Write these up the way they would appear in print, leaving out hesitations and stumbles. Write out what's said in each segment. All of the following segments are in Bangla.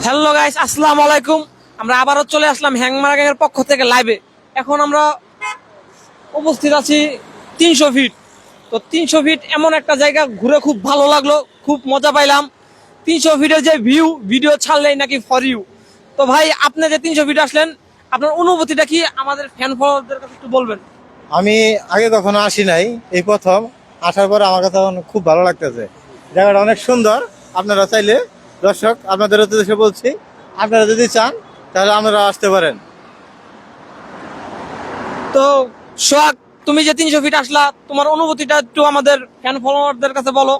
হ্যালো গাইস, আসসালামু আলাইকুম। আমরা আবারও চলে আসলাম হ্যাংমারা গ্যাংয়ের পক্ষ থেকে লাইভে। এখন আমরা উপস্থিত আছি 300 ফিট। তো 300 ফিট এমন একটা জায়গা, ঘুরে খুব ভালো লাগলো, খুব মজা পাইলাম। 300 ফিটের যে ভিউ, ভিডিও ছাড়লেই নাকি ফর ইউ। তো ভাই, আপনি যে 300 ফিট আসলেন, আপনার অনুভূতিটা কি আমাদের ফ্যান ফলোয়ারদের কাছে একটু বলবেন? আমি আগে কখনো আসি নাই, এই প্রথম আসার পর আমার কাছে এখন খুব ভালো লাগতেছে। জায়গাটা অনেক সুন্দর। আপনারা চাইলে, দর্শক আপনাদের উদ্দেশ্যে বলছি, আপনারা যদি চান তাহলে আপনারা আসতে পারেন। তো সোহাগ, তুমি যে 300 ফিট আসলা, তোমার অনুভূতিটা একটু আমাদের ফ্যান ফলোয়ারদের কাছে বলো।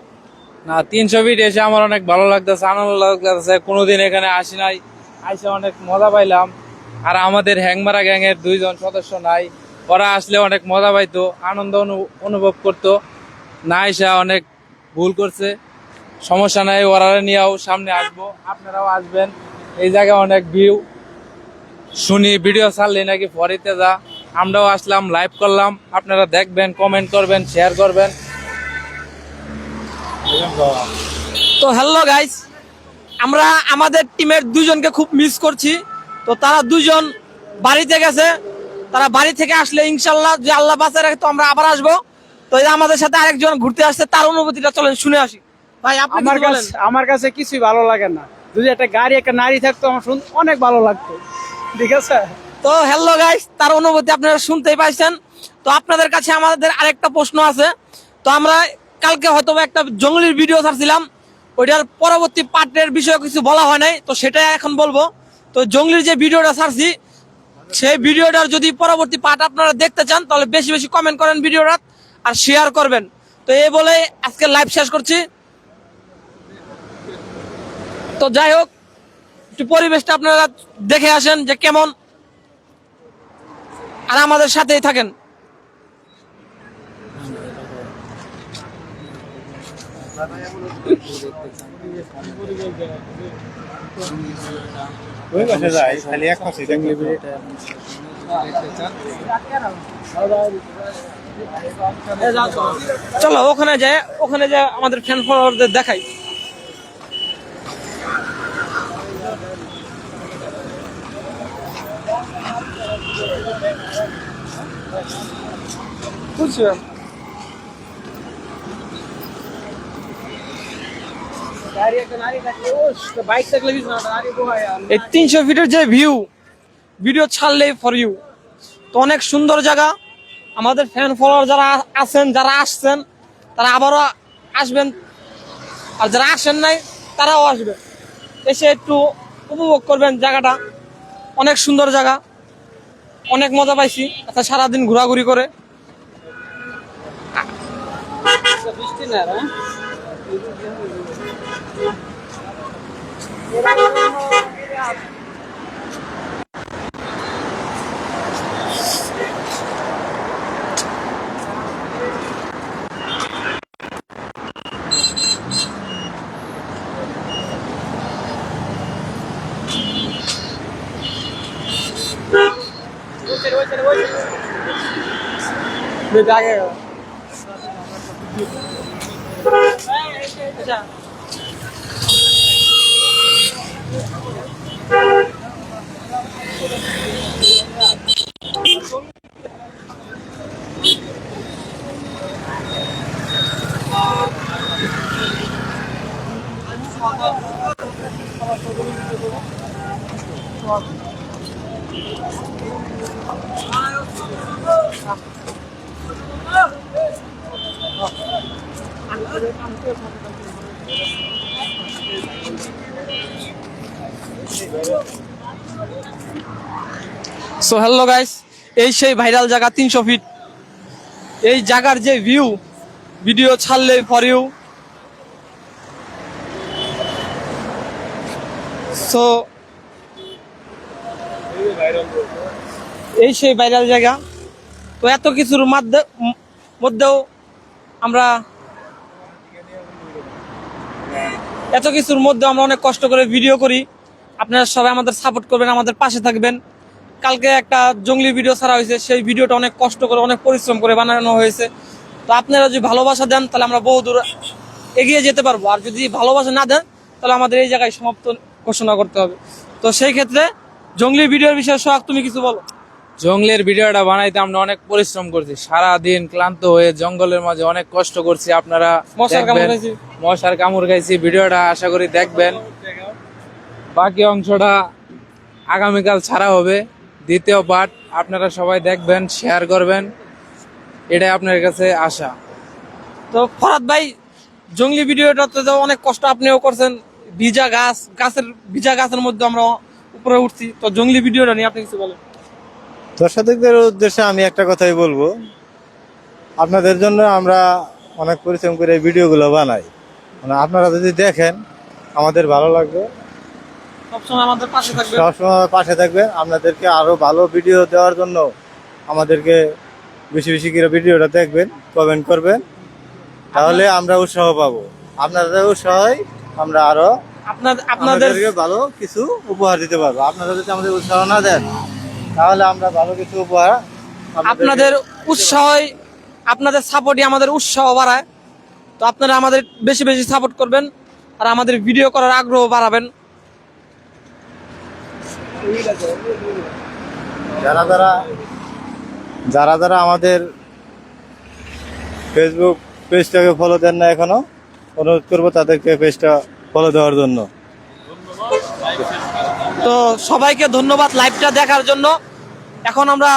না, 300 ফিট এসে আমার অনেক ভালো লাগতেছে, আনন্দ লাগতেছে। কোনোদিন এখানে আসি নাই, আইসে অনেক মজা পাইলাম। আর আমাদের হ্যাংমারা গ্যাং এর 2 জন সদস্য নাই, ওরা আসলে অনেক মজা পাইতো, আনন্দ অনুভব করতো। না এসে অনেক ভুল করছে, সমস্যা নাই, ওরা নিয়েও সামনে আসবো, আপনারাও আসবেন। এই জায়গায় অনেক ভিউ, শুনি ভিডিও ছাড়লে নাকি ফরিতে যা। আমরাও আসলাম, লাইভ করলাম, আপনারা দেখবেন, কমেন্ট করবেন, শেয়ার করবেন। তো হ্যালো গাইস, আমরা আমাদের টিমের 2 জনকে খুব মিস করছি। তো তারা 2 জন বাড়িতে গেছে। তারা বাড়ি থেকে আসলে ইনশাল্লাহ, যে আল্লাহ বাঁচায় রাখে, তো আমরা আবার আসবো। তো এই আমাদের সাথে আরেকজন ঘুরতে আসছে, তার অনুভূতিটা চলেন শুনে আসি। ভাই, আপনি কি বলেন? আমার কাছে কিছুই ভালো লাগে না। যদি একটা গাড়ি একটা নারী থাকতো আমার অনেক ভালো লাগতো। ঠিক আছে। তো হ্যালো গাইস, তার অনুভূতি আপনারা শুনতেই পাইছেন। তো আপনাদের কাছে আমাদের আরেকটা প্রশ্ন আছে। তো আমরা কালকে হয়তো একটা জঙ্গলির ভিডিও ছাড়ছিলাম, ওইটার পরবর্তী পার্টের বিষয়ে কিছু বলা হয় নাই, তো সেটাই এখন বলবো। তো জঙ্গলির যে ভিডিওটা ছাড়ছি, সেই ভিডিওটার যদি পরবর্তী পার্ট আপনারা দেখতে চান, তাহলে বেশি বেশি কমেন্ট করেন ভিডিওটা, আর শেয়ার করবেন। তো এই বলে আজকে লাইভ শেষ করছি। তো যাই হোক, একটু পরিবেশটা আপনারা দেখে আসেন যে কেমন, আর আমাদের সাথেই থাকেন। ওই পাশে যাই, খালি এক পাশে দেখলে চলো ওখানে যাই, ওখানে যাই আমাদের ফ্যান ফলোয়ারদের দেখাই। বুঝছেন, এই 300 ফিটের যে ভিউ, ভিডিও ছাড়লেই ফর ইউ। তো অনেক সুন্দর জায়গা। আমাদের ফ্যান ফলোয়ার যারা আছেন, যারা আসছেন, তারা আবারও আসবেন, আর যারা আসেন নাই তারাও আসবেন, এসে একটু উপভোগ করবেন জায়গাটা। অনেক সুন্দর জায়গা, অনেক মজা পাইছি আচ্ছা সারাদিন ঘোরাঘুরি করে। বৃষ্টি না রে। সো হ্যালো গাইস, এই সেই ভাইরাল জায়গা 300 ফিট। এই জায়গার যে ভিউ, ভিডিও ছাড়লে ফর ইউ। সো এই সেই ভাইরাল জায়গা। তো এত কিছুর মধ্যেও আমরা অনেক কষ্ট করে ভিডিও করি। আপনারা সবাই আমাদের সাপোর্ট করবেন, আমাদের পাশে থাকবেন। কালকে একটা জঙ্গলি ভিডিও ছাড়া হয়েছে, সেই ভিডিওটা অনেক কষ্ট করে, অনেক পরিশ্রম করে বানানো হয়েছে। তো আপনারা যদি ভালোবাসা দেন, তাহলে আমরা বহুদূর এগিয়ে যেতে পারবো। আর যদি ভালোবাসা না দেন, তাহলে আমাদের এই জায়গায় সমাপ্ত ঘোষণা করতে হবে। তো সেই ক্ষেত্রে জঙ্গলি ভিডিওর বিষয়ে সোহাগ তুমি কিছু বলো। জঙ্গলের ভিডিওটা বানাইতে আমরা অনেক পরিশ্রম করছি, সারা দিন ক্লান্ত হয়ে জঙ্গলের মাঝে অনেক কষ্ট করছি। আপনারা মশার কামড় দেখবেন। খাইছি। মশার কামড় খাইছি। ভিডিওটা আশা করি দেখবেন। বাকি অংশটা আগামীকাল ছাড়া হবে, দ্বিতীয় পার্ট। আপনারা সবাই দেখবেন, শেয়ার করবেন, এটাই আপনার কাছে আশা। তো ফরাদ ভাই, জঙ্গলি ভিডিওটাতে তো অনেক কষ্ট আপনিও করছেন, ভিজা গাছের মধ্যে আমরা উপরে উঠছি, তো জঙ্গলি ভিডিওটা নিয়ে আপনি কিছু বলেন। দর্শকদের উদ্দেশ্যে আমি একটা কথাই বলবো, আপনাদের জন্য আমরা অনেক পরিশ্রম করে এই ভিডিওগুলো বানাই। মানে আপনারা যদি দেখেন আমাদের ভালো লাগবে, সবসময় আমাদের পাশে থাকবেন। সবসময় পাশে থাকবেন। আপনাদেরকে আরো ভালো ভিডিও দেওয়ার জন্য আমাদেরকে বেশি বেশি করে ভিডিওটা দেখবেন, কমেন্ট করবেন, তাহলে আমরা উৎসাহ পাবো। আপনাদের উৎসাহই আমরা আরো আপনাদের আপনাদেরকে ভালো কিছু উপহার দিতে পারবো। আপনারা যদি আমাদের উৎসাহ না দেন তাহলে আমরা ভালো কিছু উপহার আপনাদের উৎসাহই, আপনাদের সাপোর্টই আমাদের উৎসাহ বাড়ায়। তো আপনারা আমাদের বেশি বেশি সাপোর্ট করবেন আর আমাদের ভিডিও করার আগ্রহ বাড়াবেন। যারা যারা আমাদের ফেসবুক পেজটাকে ফলো দেন না এখনো, অনুরোধ করবো তাদেরকে পেজটা ফলো দেওয়ার জন্য। তো সবাইকে ধন্যবাদ লাইভটা দেখার জন্য। এখন আমরা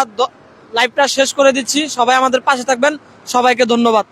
লাইভটা শেষ করে দিচ্ছি। সবাই আমাদের পাশে থাকবেন। সবাইকে ধন্যবাদ।